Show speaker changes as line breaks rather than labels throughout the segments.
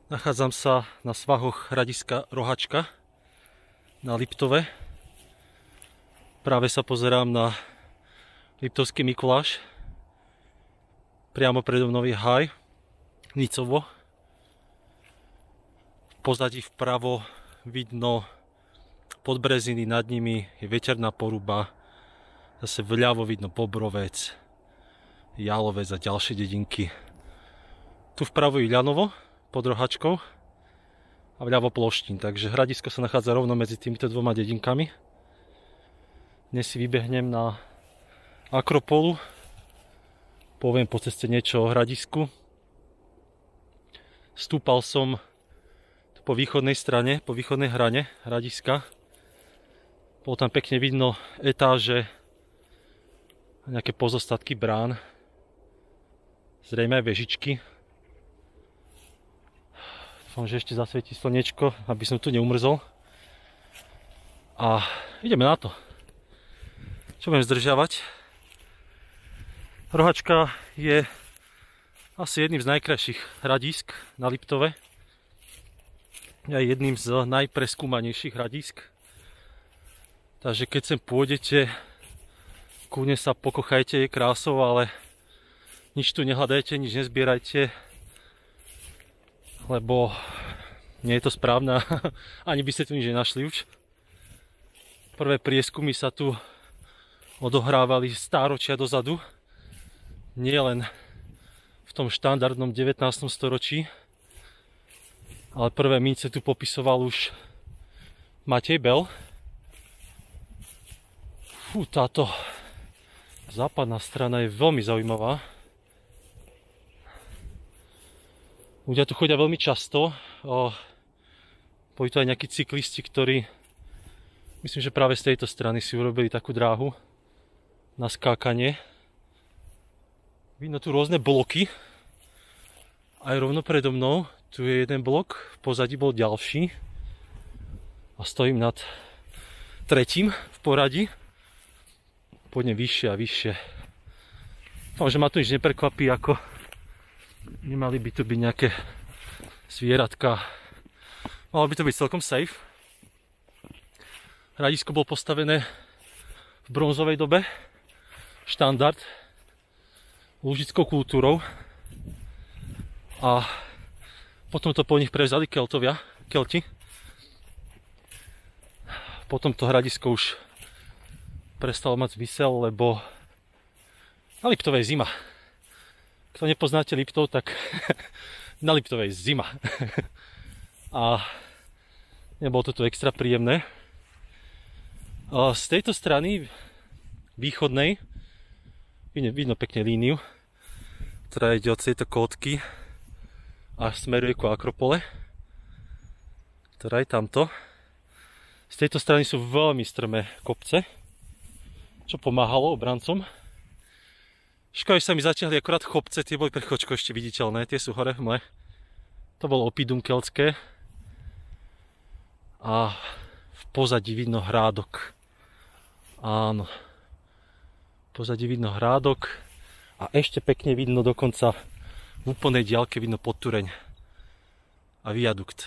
Nachádzam sa na svahoch hradiska Rohačka na Liptove. Práve sa pozerám na Liptovský Mikuláš. Priamo predo mnou je Haj, Nicovo. V pozadí vpravo vidno Podbreziny, nad nimi je Veterná Poruba. Zase vľavo vidno Bobrovec, Jalovec a ďalšie dedinky. Tu vpravo je Ľanovo pod Rohačkou a vľavo Ploštín, takže hradisko sa nachádza rovno medzi týmito dvoma dedinkami. Dnes si vybehnem na Akropolu, poviem po ceste niečo o hradisku. Stúpal som po východnej strane, po východnej hrane hradiska. Bolo tam pekne vidno etáže a nejaké pozostatky brán, zrejme aj vežičky. Dúfam, že ešte zasvietí slnečko, aby som tu neumrzol. A ideme na to. Čo budem zdržiavať? Rohačka je asi jedným z najkrajších hradísk na Liptove. Je jedným z najpreskúmanejších hradísk. Takže keď sem pôjdete, kľudne sa pokochajte, je krásou, ale nič tu nehľadajte, nič nezbierajte, lebo nie je to správne, ani by ste tu nič nenašli už. Prvé prieskumy sa tu odohrávali stáročia dozadu, nie len v tom štandardnom 19. storočí, ale prvé mince tu popisoval už Matej Bel. Táto západná strana je veľmi zaujímavá. Ľudia tu chodia veľmi často. Boli tu aj nejakí cyklisti, ktorí, myslím, že práve z tejto strany si urobili takú dráhu na skákanie. Vidno tu rôzne bloky. Aj rovno predo mnou. Tu je jeden blok, v pozadí bol ďalší. A stojím nad tretím v poradí. Pôjdem vyššie a vyššie. Dúfam, že ma tu nič neprekvapí, ako nemali by tu byť nejaké zvieratka. Malo by to byť celkom safe. Hradisko bolo postavené v bronzovej dobe. Štandard. Lúžickou kultúrou. A potom to po nich prevzali Kelti. Potom to hradisko už prestalo mať zmysel, lebo na Liptove je zima. Kto nepoznáte Liptov, tak na Liptove je zima. A nebolo to tu extra príjemné. Z tejto strany východnej vidno pekne líniu, ktorá ide od tejto kódky a smeruje ku Akropole, ktorá je tamto. Z tejto strany sú veľmi strmé kopce, čo pomáhalo obrancom. Škoda, že sa mi zatiahli akorát chopce, tie boli pred chvíľočkou ešte viditeľné, tie sú hore v mle. To bolo opidum keltské. A v pozadí vidno hrádok. Áno. V pozadí vidno hrádok a ešte pekne vidno dokonca v úplnej diaľke vidno podtureň a viadukt.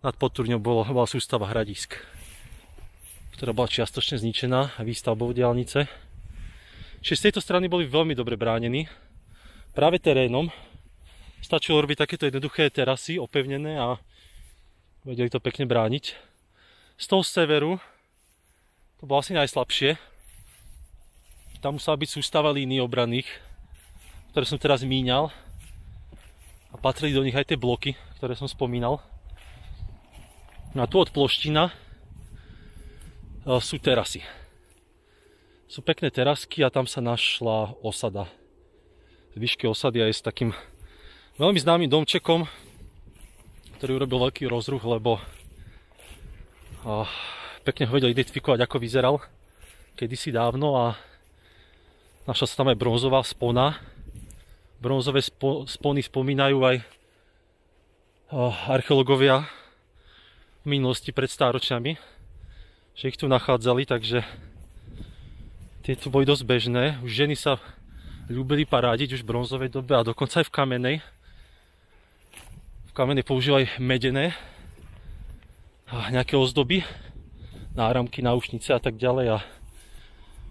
Nad podturňou bola sústava hradísk, ktorá bola čiastočne zničená výstavbou diaľnice. Čiže z tejto strany boli veľmi dobre bránení. Práve terénom. Stačilo robiť takéto jednoduché terasy, opevnené a vedeli to pekne brániť. Z toho severu to bolo asi najslabšie. Tam musela byť sústava línií obranných, ktoré som teraz míňal. A patrili do nich aj tie bloky, ktoré som spomínal. No a tu od Ploština sú terasy. Sú pekné terasky a tam sa našla osada. Z výšky osady je s takým veľmi známym domčekom, ktorý urobil veľký rozruch, lebo pekne ho vedel identifikovať, ako vyzeral kedysi dávno a našla sa tam aj bronzová spona. Bronzové spony spomínajú aj archeológovia v minulosti pred stáročiami, že ich tu nachádzali, takže tieto boli dosť bežné. Už ženy sa ľúbili parádiť už v bronzovej dobe a dokonca aj v kamennej. Kamene používajú medené a nejaké ozdoby, náramky, náušnice a tak ďalej a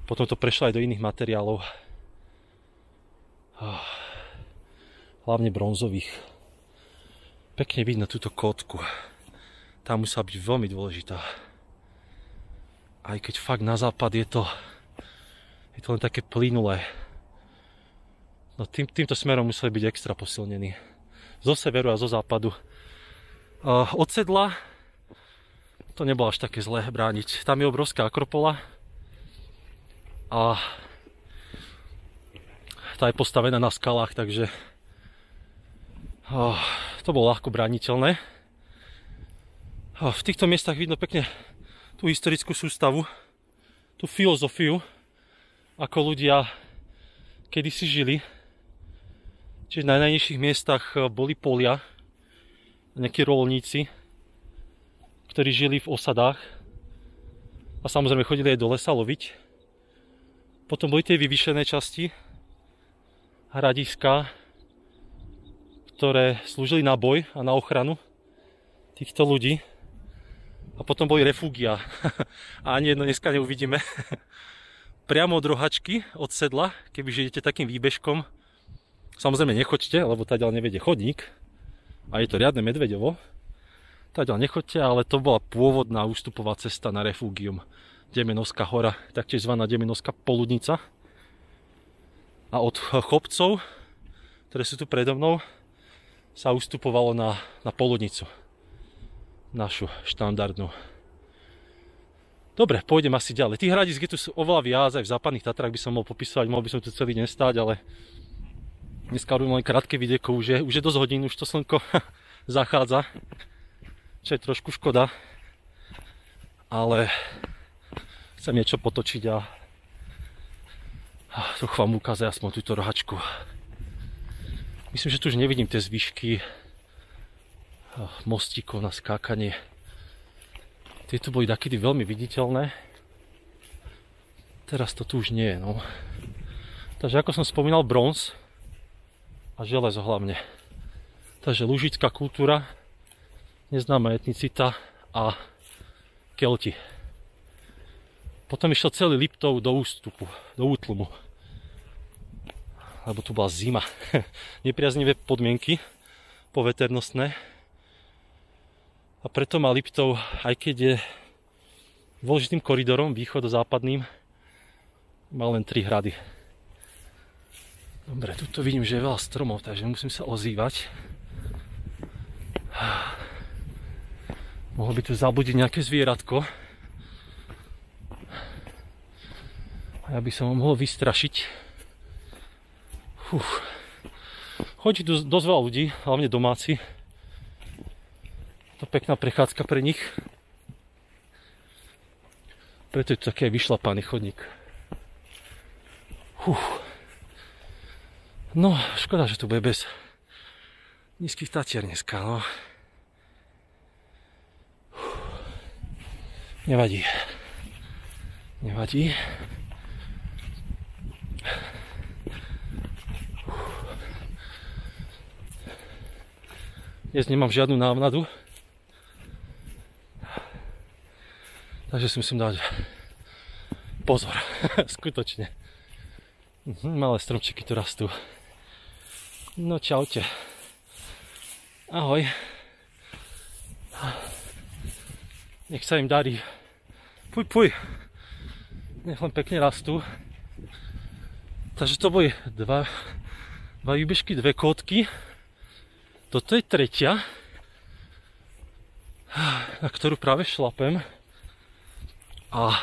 potom to prešlo aj do iných materiálov. Hlavne bronzových. Pekne vidno túto kódku. Tá musela byť veľmi dôležitá. Aj keď fakt na západ je to len také plynulé. No týmto smerom museli byť extra posilnení. Zo severu a zo západu. Od sedla to nebolo až také zlé brániť. Tam je obrovská akropola a tá je postavená na skalách, takže to bolo ľahko brániteľné. V týchto miestach vidno pekne tú historickú sústavu, tú filozofiu, ako ľudia kedysi žili. Čiže na najnižších miestach boli polia, nejakí roľníci, ktorí žili v osadách a samozrejme chodili aj do lesa loviť. Potom boli tie vyvýšené časti, hradiska, ktoré slúžili na boj a na ochranu týchto ľudí. A potom boli refúgia. A ani jedno dneska neuvidíme. Priamo od rohačky, od sedla, kebyže idete takým výbežkom. Samozrejme nechoďte, lebo taďaľ nevedie chodník. A je to riadne Medveďovo. Taďaľ nechoďte, ale to bola pôvodná ústupová cesta na refúgium. Demenovská hora, taktiež zvaná Demenovská poludnica. A od Chopcov, ktoré sú tu predo mnou, sa ustupovalo na poludnicu. Našu štandardnú. Dobre, pôjdem asi ďalej. Tých hradísk je tu oveľa viac, aj v západných Tatrách by som mohol popisovať, mohol by som tu celý deň stáť, ale dneska robím len krátke videjko, už je dosť hodín, už to slnko zachádza. Čo je trošku škoda, ale chcem niečo potočiť a trochu vám ukázať aspoň túto rohačku. Myslím, že tu už nevidím tie zvyšky mostíkov na skákanie. Tieto boli takedy veľmi viditeľné. Teraz to tu už nie je, no. Takže ako som spomínal, bronz a železo hlavne. Takže lužická kultúra, neznáma etnicita a Kelti. Potom išiel celý Liptov do ústupu, do útlumu. Lebo tu bola zima. Nepriaznivé podmienky poveternostné. A preto má Liptov, aj keď je dôležitým koridorom východo-západným, má len 3 hrady. Dobre, tuto vidím, že je veľa stromov, takže musím sa ozývať. Mohlo by tu zabudiť nejaké zvieratko. A ja by som ho mohol vystrašiť. Chodí tu dosť veľa ľudí, hlavne domáci. To pekná prechádzka pre nich. Preto je to taký vyšlapaný chodník. No, škoda, že to bude bez nízkych Tatier dneska, no. Nevadí. Nevadí. Dnes nemám žiadnu návnadu. Takže si musím dať pozor. Skutočne. Malé stromčeky tu rastú. No čaute. Ahoj. Nech sa im darí. Puj. Nech len pekne rastú. Takže to boli dva výbežky, 2 kódky. Toto je 3, na ktorú práve šlapem. A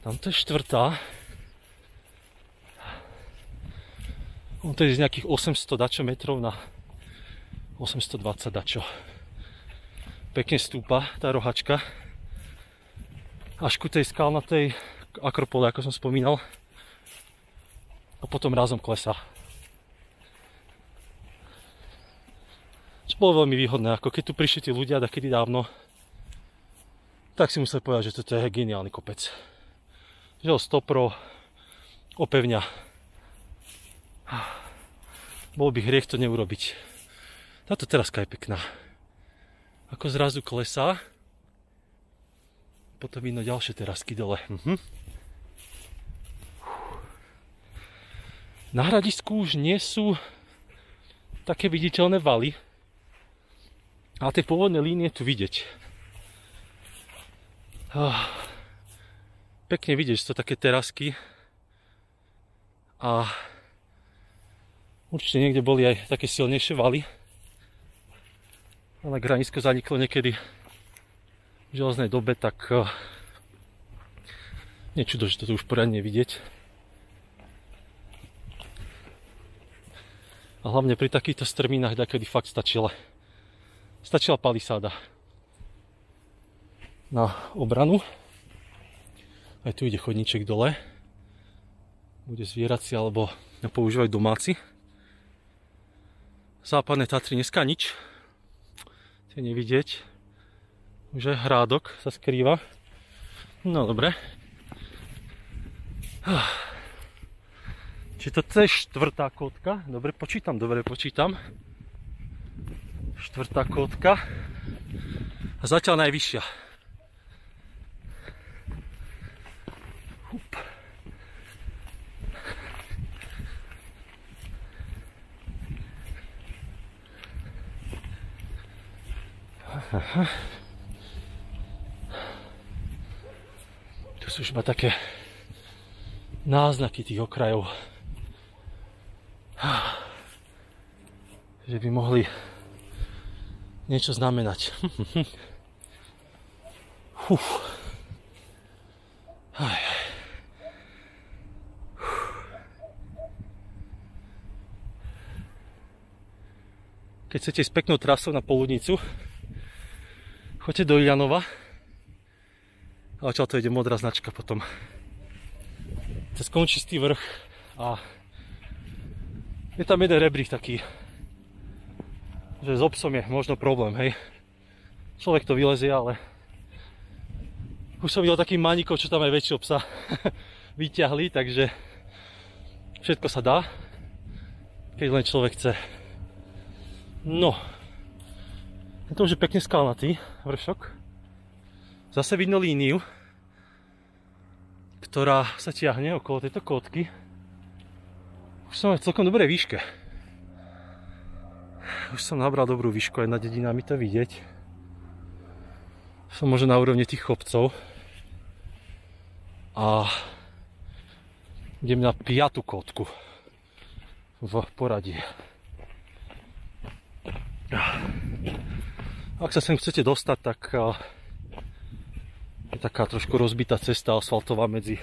tamto je 4. On to je z nejakých 800 dačo metrov na 820 dačo. Pekne stúpa tá rohačka. Až ku tej skalnatej akropole, ako som spomínal. A potom rázom klesá. Čo bolo veľmi výhodné, ako keď tu prišli tí ľudia takedy dávno, tak si musel povedať, že toto je geniálny kopec. Že ho stopro opevňa. Bol by hriech to neurobiť. Táto teraska je pekná. Ako zrazu klesá. Potom vidno ďalšie terasky dole. Na hradisku už nie sú také viditeľné valy. Ale tie pôvodné línie tu vidieť. Pekne vidieť, že sú to také terasky. A určite niekde boli aj také silnejšie valy. Ale hradisko zaniklo niekedy v železnej dobe, tak nečudo, že to tu už poriadne vidieť. A hlavne pri takýchto strmínach, kedy fakt stačila palisáda na obranu. Aj tu ide chodníček dole. Bude zvierací alebo používajú domáci. Západné Tatry dneska nič. Tie nevidieť. Už aj hrádok sa skrýva. No dobre. Čiže toto je 4. kôtka. Dobre počítam. Štvrtá kôtka. A zatiaľ najvyššia. Hup. Aha. Tu sú už iba také náznaky tých okrajov, že by mohli niečo znamenať. Keď chcete ísť peknou trasou na Poludnicu, choďte do Ilianova. A odtiaľ to ide modrá značka potom. Cez Končistý vrch a je tam jeden rebrík taký, že s obsom je možno problém, hej. Človek to vylezie, ale už som videl takých maníkov, čo tam aj väčšieho psa vyťahli, takže všetko sa dá, keď len človek chce. No, to už je pekne skalnatý vršok. Zase vidno líniu, ktorá sa tiahne okolo tejto kôtky. Už som aj v celkom dobrej výške. Už som nabral dobrú výšku, aj nad dedinami to vidieť. Som možno na úrovni tých kopcov. A idem na 5. kôtku v poradí. Ak sa sem chcete dostať, tak je taká trošku rozbitá cesta asfaltová medzi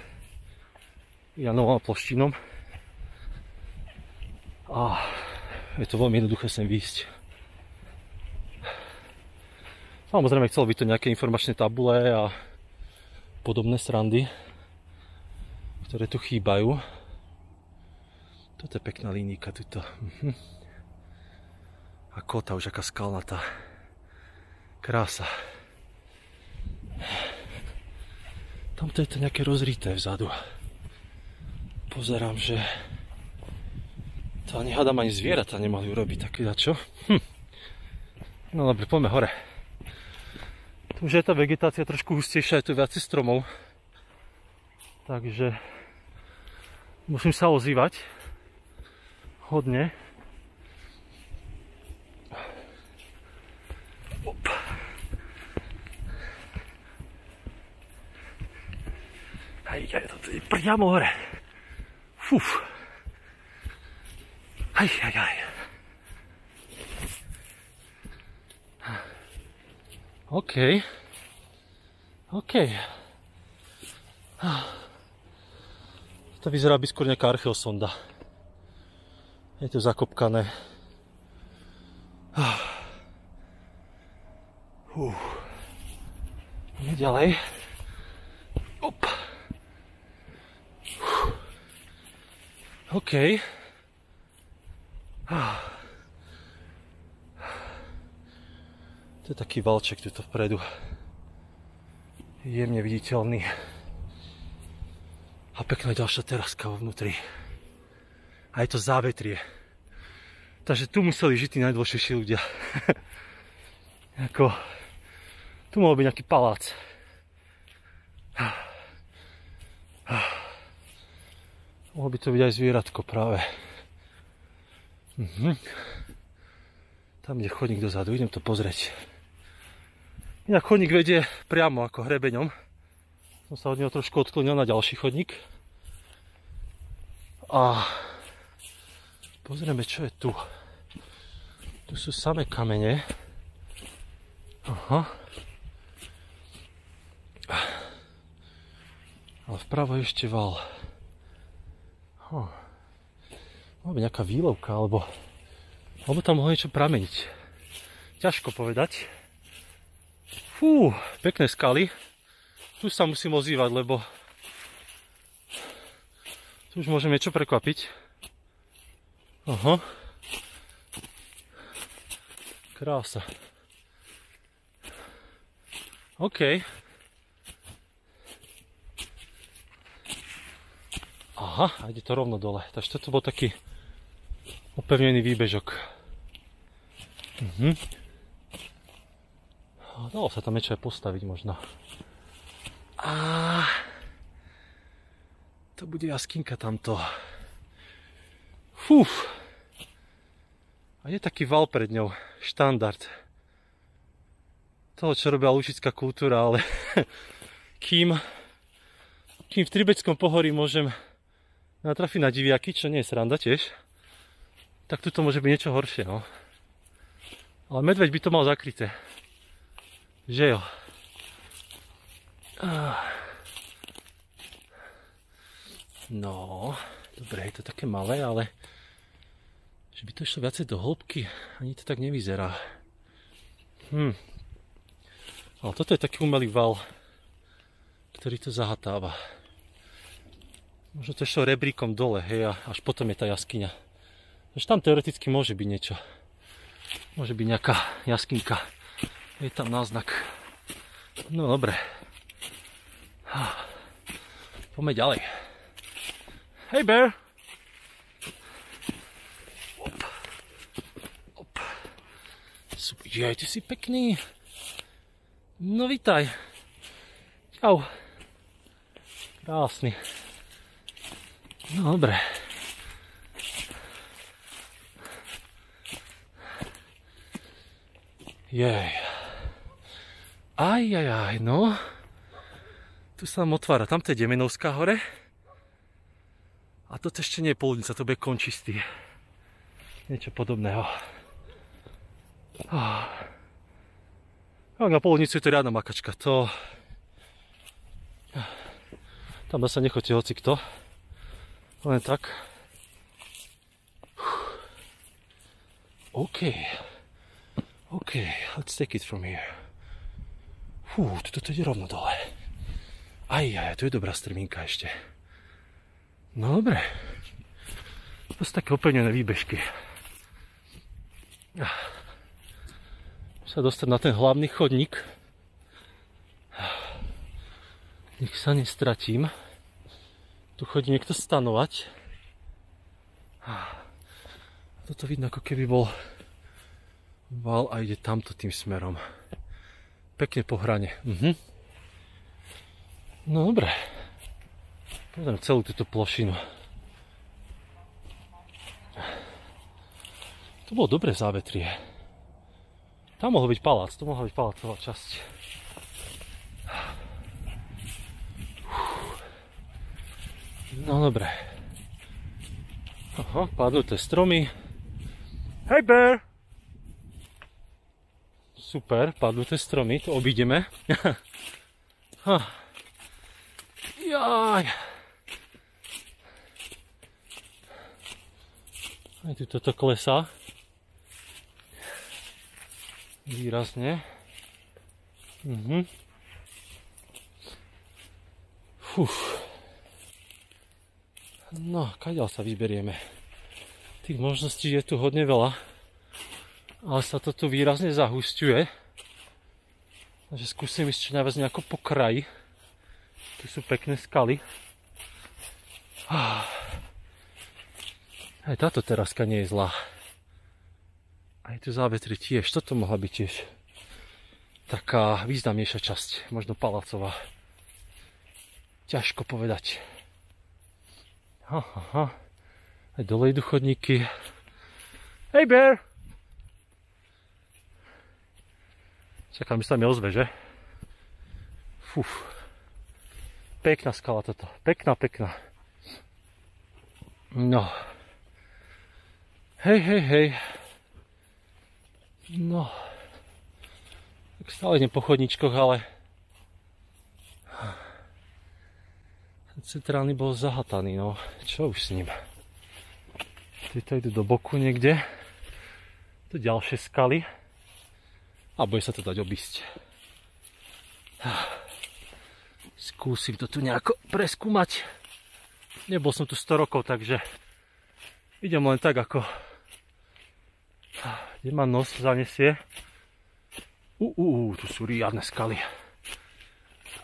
Janovom a Ploštínom. A je to veľmi jednoduché sem výjsť. Samozrejme, chcelo by to nejaké informačné tabule a podobné srandy, ktoré tu chýbajú. Toto je pekná línika tuto. A kota už aká skalnatá. Krása. Tamto je to nejaké rozrité vzadu. Pozerám, že to ani hádam, ani zvieratá nemali urobiť také dačo. No dobre, poďme hore. Tu už je tá vegetácia trošku hustejšia, je tu viacej stromov. Takže musím sa ozývať. Hodne. To je priamo hore. Fuf. Aj. OK. To vyzerá byť skôr nejaká archeosonda. Je to zakopkané. Ideme ďalej. Op. OK. To je taký valček tuto vpredu. Jemne viditeľný. A pekná ďalšia teraska vo vnútri. A je to závetrie. Takže tu museli žiť tí najdôležitejší ľudia. Ako, tu mohol byť nejaký palác. Mohol by to byť aj zvieratko práve. Tam ide chodník dozadu, idem to pozrieť. Inak chodník vedie priamo ako hrebeňom. Som sa od neho trošku odklonil na ďalší chodník. A pozrieme, čo je tu. Tu sú samé kamene. Aha. Ale vpravo je ešte val. Mohla byť nejaká výlovka, alebo tam mohlo niečo prameniť. Ťažko povedať. Fú, pekné skaly. Tu sa musím ozývať, lebo tu už môžem niečo prekvapiť. Aha. Krása. OK. Aha, a ide to rovno dole. Takže toto bol taký opevnený výbežok. Dalo sa tam niečo aj postaviť možno. A to bude jaskinka tamto. Fúf. A je taký val pred ňou. Štandard. Toho, čo robila lučická kultúra, ale kým v Tribeckom pohorí môžem natrafiť na diviaky, čo nie je sranda tiež, tak tu to môže byť niečo horšie, no. Ale medveď by to mal zakryté. Že jo. No, dobre, je to také malé, ale že by to išlo viacej do hĺbky, ani to tak nevyzerá. Ale toto je taký umelý val, ktorý to zahatáva. Možno to išlo rebríkom dole, hej, a až potom je tá jaskyňa. Takže tam teoreticky môže byť niečo. Môže byť nejaká jaskinka. Je tam náznak. No dobre. Poďme ďalej. Hey bear! Op. Op. Super. Jej, ty si pekný. No vítaj. Čau. Krásny. No dobre. Jej. Aj, no. Tu sa nám otvára. Tamto je Demenovská hore. A toto ešte nie je Poludnica, to bude Končistý. Niečo podobného. Na Poludnicu je to riadna makačka. Tam sa nechoďte hocikto. Len tak. OK, let's take it from here. Toto ide rovno dole. Aj, tu je dobrá strmínka ešte. No dobre. To sú také opevnené výbežky. Sa dostať na ten hlavný chodník. Nech sa nestratím. Tu chodí niekto stanovať. Toto vidno, ako keby bol val a ide tamto tým smerom. Pekne po hrane. No dobre. Pozriem celú túto plošinu. To bolo dobré závetrie. Tam mohol byť palác. To mohla byť palácová časť. No dobre. Aha, padnuté stromy. Hey bear! Super, padnuté stromy, to obídeme. Jaj. Aj tu toto klesá. Výrazne. No, kadiaľ sa vyberieme? Tých možností je tu hodne veľa, ale sa to tu výrazne zahusťuje. Takže skúsim ísť čo najviac nejako po kraji. Tu sú pekné skaly. Aj táto teraska nie je zlá. Aj tu závetri tiež. Toto mohla byť tiež taká významnejšia časť. Možno palácová. Ťažko povedať. Aha. Aj dole idú chodníky. Hey bear! Čakám, že sa mi ozve, že? Fuf. Pekná skala toto. Pekná. No. Hej. No. Tak stále idem po chodničkoch, ale centrálny bol zahataný, no. Čo už s ním? Tieto idú do boku niekde. Tu ďalšie skaly. A bude sa to dať obísť. Skúsim to tu nejako preskúmať. Nebol som tu 100 rokov, takže idem len tak, ako kde ma nos zanesie. Tu sú riadne skaly.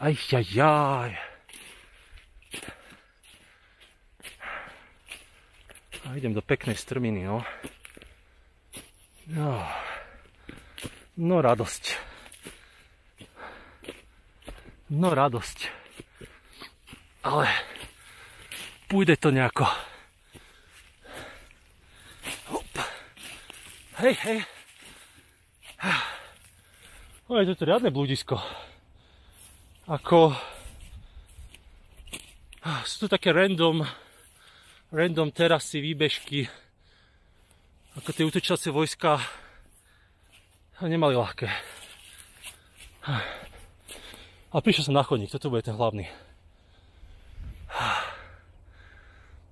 Ajajaj. A idem do peknej strminy, no. No radosť. Ale pôjde to nejako. Hop. Hej. No je to riadne blúdisko. Sú tu také random terasy, výbežky. Ako tie útočiace vojska nemali ľahké. A prišiel som na chodník, toto bude ten hlavný.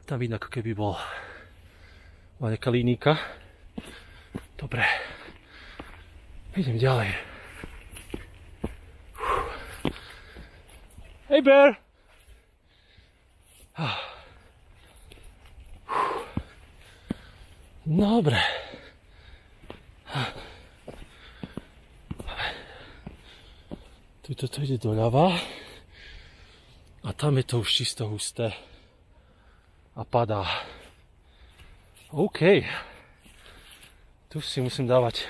Tam vidno, ako keby bola nejaká línika. Dobre. Idem ďalej. Hey bear! Dobre. Tuto ide doľava. A tam je to už čisto husté. A padá. OK. Tu si musím dávať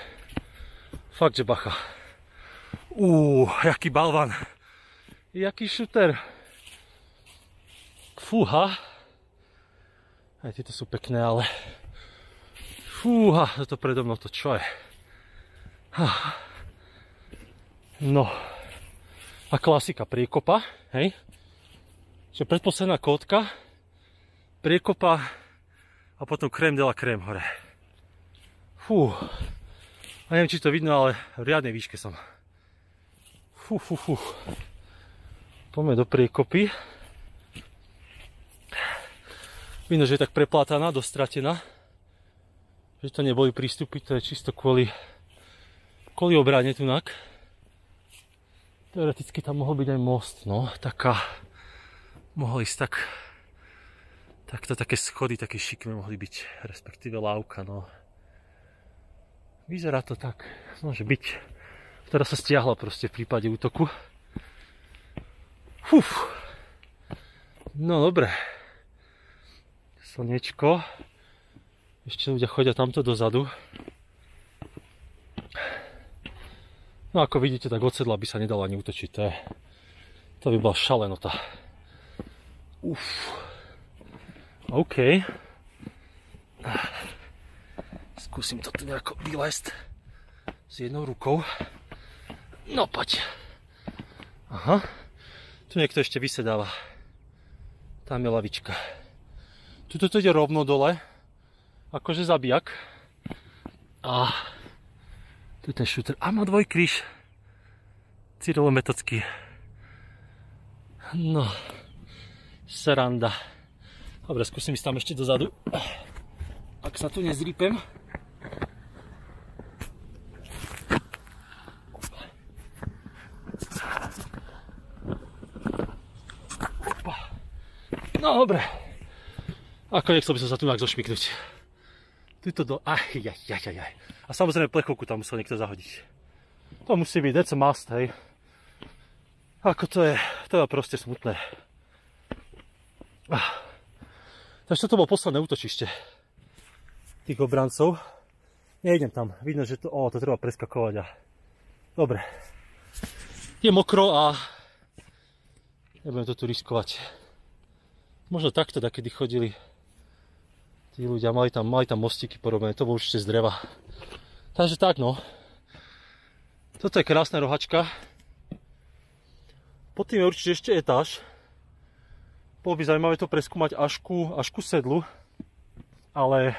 fakt, že bacha. Jaký balvan. Jaký šuter. Fúha. Aj tieto sú pekné, ale fúha, toto predo mnou to čo je? No. A klasika priekopa, hej? Čiže predposledná kódka, priekopa a potom krém de la krém hore. Fú. A neviem, či to vidno, ale v riadnej výške som. Fú. Poďme do priekopy. Vidno, že je tak preplátaná, dostratená. Že to neboli prístupy, to je čisto kvôli obrane tunak. Teoreticky tam mohol byť aj most, no, mohol ísť takto také schody, také šikme mohli byť, respektíve lávka, no. Vyzerá to tak, môže byť, ktorá sa stiahla proste v prípade útoku. No dobre. Slniečko. Ešte ľudia chodia tamto dozadu. No ako vidíte, tak od sedla by sa nedalo ani útočiť. To by bola šalenota. OK. Skúsim to tu nejako vylezť s jednou rukou. No poď. Aha. Tu niekto ešte vysedáva. Tam je lavička. Tuto to ide rovno dole. Akože zabijak. A tu ten šúter. A má dvojkríž. Cyrilometodský. No. Sranda. Dobre, skúsim ísť tam ešte dozadu. Ak sa tu nezrípem. No dobre. Ako nechcel by som sa tu nejak zošmyknúť. Tuto do... Ajajajajaj. A samozrejme plechovku tam musel niekto zahodiť. To musí byť, that's a must, hej. Ako to je proste smutné. Takže toto bolo posledné útočište tých obrancov. Nejdem tam, vidno, že to treba preskakovať a... Dobre. Je mokro a... Nebudem to tu riskovať. Možno takto, kedy chodili tí ľudia, mali tam mostíky porobené, to bolo určite z dreva. Takže tak no. Toto je krásna rohačka. Pod tým je určite ešte etáž. Bolo by zaujímavé to preskúmať až ku sedlu, ale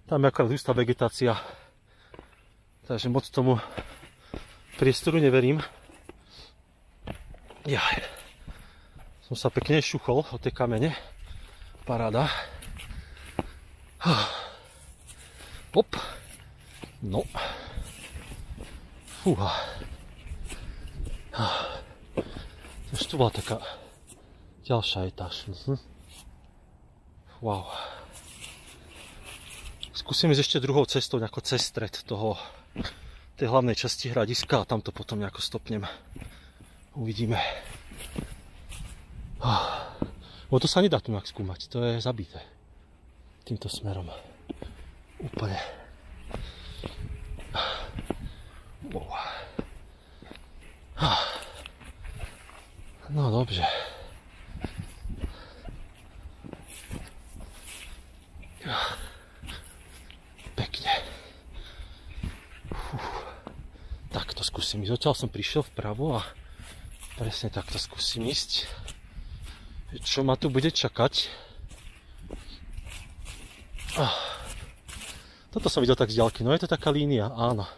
tam je akorát hustá vegetácia. Takže moc tomu priestoru neverím. Jaj. Som sa pekne šuchol o tie kamene. Paráda. Hop. No. Fúha. Už tu bola taká ďalšia etáž. Wow. Skúsim ísť ešte druhou cestou, nejako cez stred tej hlavnej časti hradiska a tam to potom nejako stopnem. Uvidíme. Bo to sa nedá tu nejak skúmať, to je zabité. Týmto smerom. Úplne. Wow. No dobře. Pekne. Tak to skúsim ísť. Odtiaľ som prišiel vpravo a presne takto skúsim ísť. Čo ma tu bude čakať? Toto som videl tak z ďalky. No je to taká línia, áno.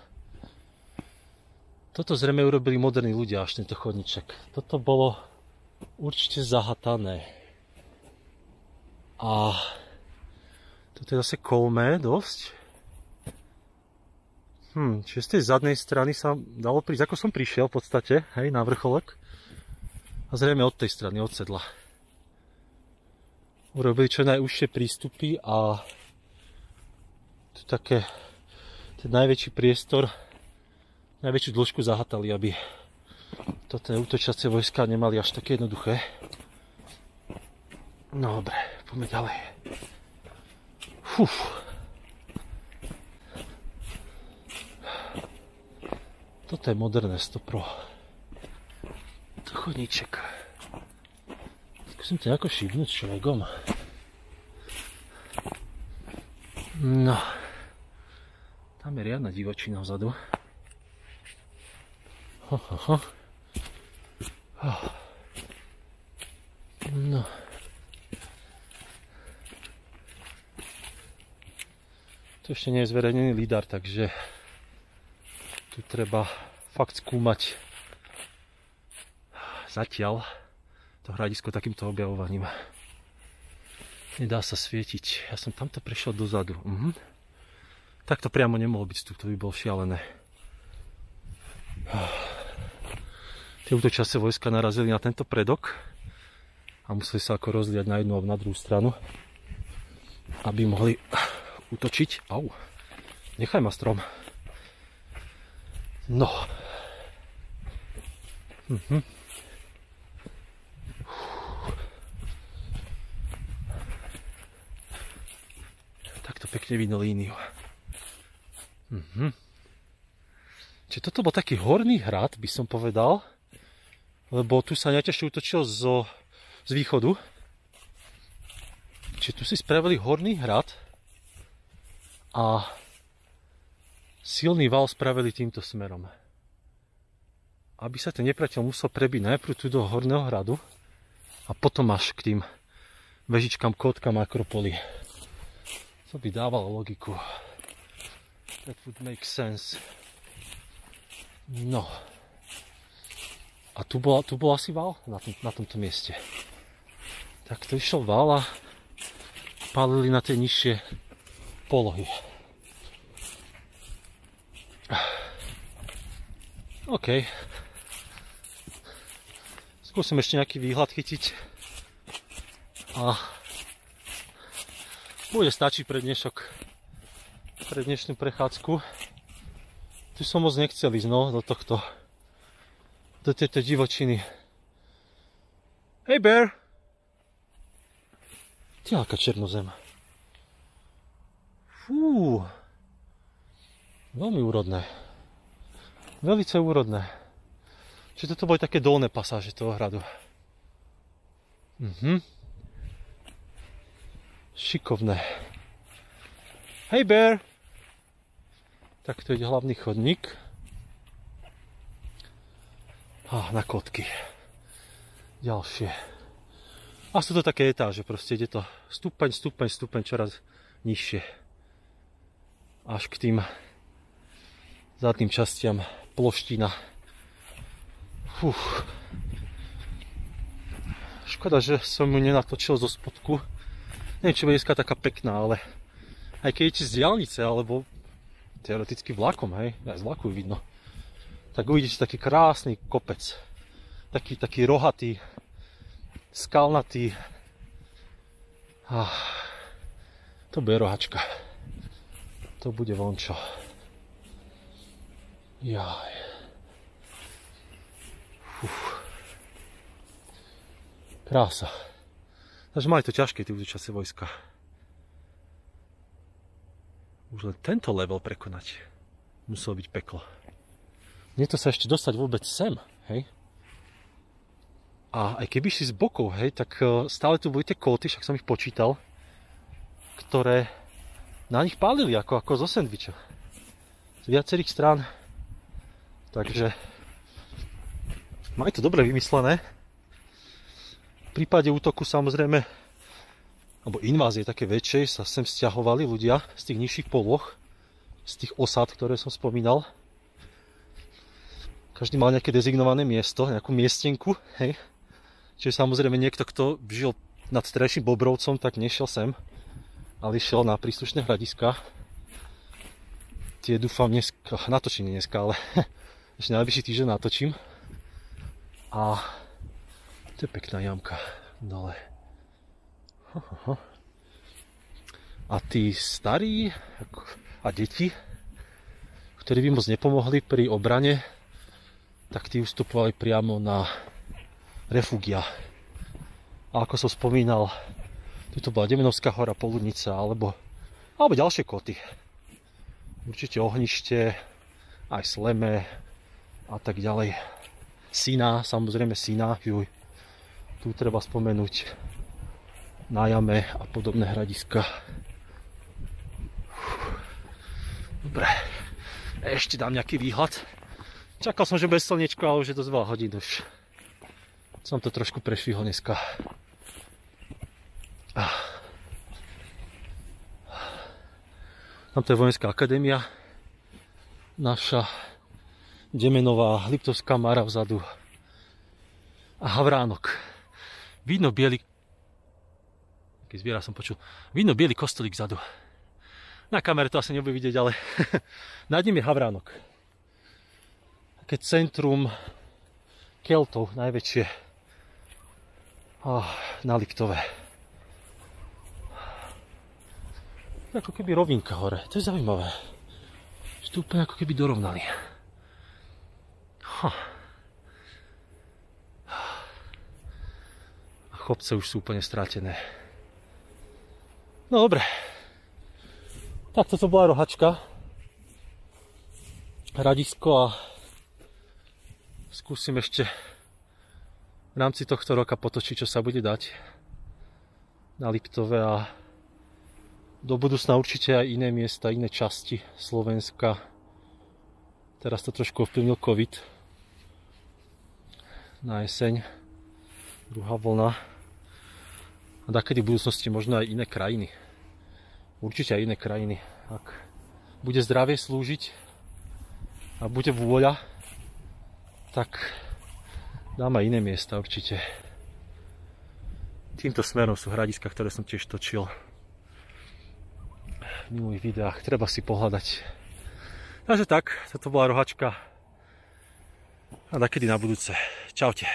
Toto zrejme urobili moderní ľudia, až tento chodníček. Toto bolo určite zahatané. A toto je zase kolmé dosť. Čiže z tej zadnej strany sa dalo prísť, ako som prišiel v podstate, hej, na vrcholok. A zrejme od tej strany, od sedla. Urobili čo najúžšie prístupy a tu také ten najväčší priestor, najväčšiu dĺžku zahatali, aby toto útočiace vojska nemali až také jednoduché. No dobre, poďme ďalej. Toto je moderné 100%. To chodníček. Skúsim to nejako šibnúť s človekom. No. Tam je riadna divočina vzadu. No. Tu ešte nie je zverejnený lidar, takže tu treba fakt skúmať zatiaľ to hradisko takýmto objavovaním. Nedá sa svietiť. Ja som tamto prešiel dozadu. Tak to priamo nemohlo byť, to by bolo šialené. Tie útočiace vojska narazili na tento predok a museli sa ako rozliať na jednu a na druhú stranu, aby mohli útočiť. Au, nechaj ma strom. No. Takto pekne vidno líniu. Čiže toto bol taký horný hrad, by som povedal, lebo tu sa najťažšie útočil z východu. Čiže tu si spravili horný hrad a silný val spravili týmto smerom. Aby sa ten nepriateľ musel prebiť najprv tu do horného hradu a potom až k tým vežičkám, kôtkam Akropoly. To by dávalo logiku. That would make sense. No. A tu bol asi val na tomto mieste. Tak to išiel val a pálili na tie nižšie polohy. OK. Skúsim ešte nejaký výhľad chytiť. A bude stačiť pre dnešnú prechádzku. Tu som moc nechcel ísť, no, do tejto divočiny. Hey bear! Ty aká černozem. Fú. Veľmi úrodné. Velice úrodné. Čiže toto boli také dolné pasáže toho hradu. Šikovné. Hej, Bear! Tak to ide hlavný chodník. Na kotky. Ďalšie. A sú to také etáže, proste ide to stupeň, čoraz nižšie. Až k tým zadným častiam ploština. Škoda, že som ju nenatočil zo spodku. Neviem, či bude dneska taká pekná, ale aj keď idete z diaľnice, alebo teoreticky vlakom, hej, aj z vlaku vidno, tak uvidíte taký krásny kopec. Taký rohatý, skalnatý. To bude rohačka. To bude vončo. Jaj. Krása. Takže mali to ťažké tí útočiace vojska. Už len tento level prekonať muselo byť peklo. Nie to sa ešte dostať vôbec sem, hej? A aj keby šli z bokov, hej, tak stále tu boli tie kóty, však som ich počítal, ktoré na nich pálili ako zo sendviča. Z viacerých strán. Takže majú to dobre vymyslené. V prípade útoku samozrejme, alebo invázie také väčšej, sa sem sťahovali ľudia z tých nižších poloh, z tých osad, ktoré som spomínal. Každý mal nejaké dezignované miesto, nejakú miestenku, hej. Čiže samozrejme niekto, kto žil nad Terajším Bobrovcom, tak nešiel sem, ale išiel na príslušné hľadiska. Tie dúfam natočím dneska, ale ešte najbližší týždeň natočím. A to je pekná jamka dole. A tí starí a deti, ktorí by moc nepomohli pri obrane, tak tí ustupovali priamo na refugia. A ako som spomínal, tu bola Demenovská hora, Poludnica alebo ďalšie koty. Určite Ohnište, aj Sleme a tak ďalej. Sina, samozrejme Sina, tu treba spomenúť na Jame a podobné hradiska. Dobre, ešte dám nejaký výhľad. Čakal som, že bude slniečko, ale už je dosť veľa hodín už. Som to trošku prešvihol dneska. Tam to je Vojenská akadémia. Naša Demenová, Liptovská Mara vzadu. A Havránok. Vidno biely... Keď zbiera som počul. Vidno biely kostolík vzadu. Na kamere to asi nebude vidieť, ale nad ním je Havránok. Také centrum Keltov, najväčšie na Liptove. Ako keby rovinka hore. To je zaujímavé. Že to úplne ako keby dorovnali. A kopce už sú úplne stratené. No dobre. Tak toto bola rohačka. Hradisko a skúsim ešte v rámci tohto roka potočiť, čo sa bude dať na Liptove a do budúcna určite aj iné miesta, iné časti Slovenska. Teraz to trošku ovplyvnil COVID. Na jeseň. Druhá vlna. A takedy v budúcnosti možno aj iné krajiny. Určite aj iné krajiny. Ak bude zdravie slúžiť a bude vôľa, tak dám aj iné miesta určite. Týmto smerom sú hradiska, ktoré som tiež točil v minulých videách. Treba si pohľadať. Takže tak, toto bola rohačka. A takedy na budúce. Čaute.